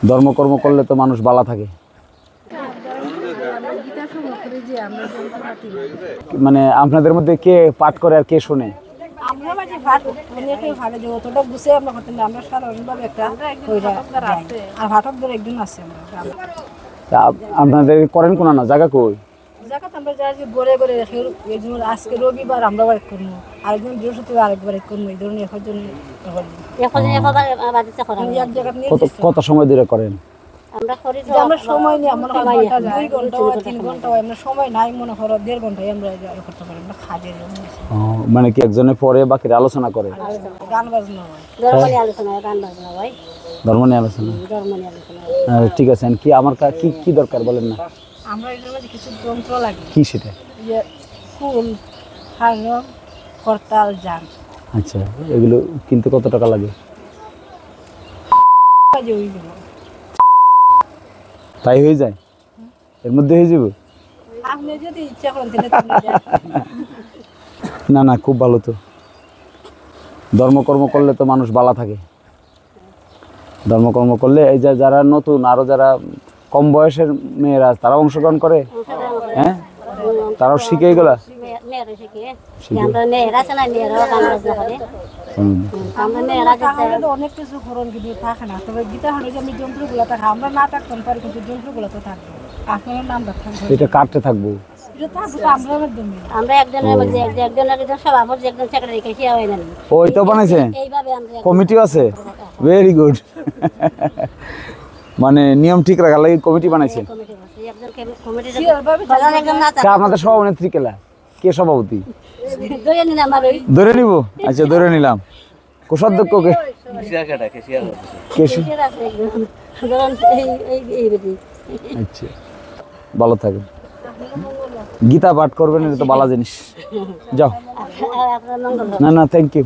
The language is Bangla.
ধর্মকর্ম করলে তো মানুষ ভালো থাকে। মানে আপনাদের মধ্যে কে পাঠ করে আর কে শোনে? আমরা মাঝে ভাট অনেকেই ভালো যে অতটা গুছে আমরা করতে না, আমরা সাধারণভাবে একটা আর ভাটকদের একজন আছে। আপনাদের করেন কোন না জায়গা কই? জায়গাতে আমরা যাই যে গড়ে গড়ে একজন আজকে রবিবার আমরা বাড়ি করবো, আরেকজন বৃহস্পতিবার আরেকবার করবো, এই ধরনের একজন কত সময় ধরে করেন? আমরা সময় নিয়ে আমরা 2 ঘন্টা 3 ঘন্টা আমরা সময় নাই, মনে করো 1.5 ঘন্টায় আমরা করতে পারি। আমরা খাজের মানে কি একজনে পরে বাকিরা আলোচনা করে? গান বাজনা হয়, ধর্ম নিয়ে আলোচনা। ঠিক আছে, কি আমার কি কি দরকার বলেন না? আমরা এর মধ্যে কিছু যন্ত্র লাগে। কি সেটা? যে ফুল, হারমোনিয়াম, করতাল, জান। আচ্ছা, এগুলো কিনতে কত টাকা লাগে? তাই হয়ে যায়? এর মধ্যে হয়ে যাবে? আপনি যদি ইচ্ছা করেন তাহলে না না, খুব ভালো তো। ধর্মকর্ম করলে তো মানুষ ভালো থাকে। ধর্মকর্ম করলে এই যে যারা নতুন, আরো যারা কম বয়সের মেয়েরা তারা অংশগ্রহণ করে, হ্যাঁ, তারাও শিখে এগুলা। অনেক কিছু খরণ কিন্তু থাকে না, তবে গীতা হলে যে আমি যন্ত্রগুলো থাকে আমরা না থাকতাম পারি, কিন্তু যন্ত্রগুলো তো থাকবে। আপনার নামটা থাকবে, এটা কাটতে থাকবো আমরা একজনের মধ্যে একজনের সব আমার একজন সেক্রেটারি রেখেছি। ওই তো বানাইছেন, কমিটিও আছে। Very good. মানে নিয়ম ঠিক রাখার লাগে কমিটি বানাইছেন। আপনাদের সভানেত্রী কেলা কে সভাপতি? ধরে নিব। আচ্ছা, ধরে নিলাম। কোষাধ্যক্ষ কে? আচ্ছা, ভালো থাকেন। গীতা পাঠ করবেন, এটা তো ভালো জিনিস। যাও। না না, থ্যাংক ইউ।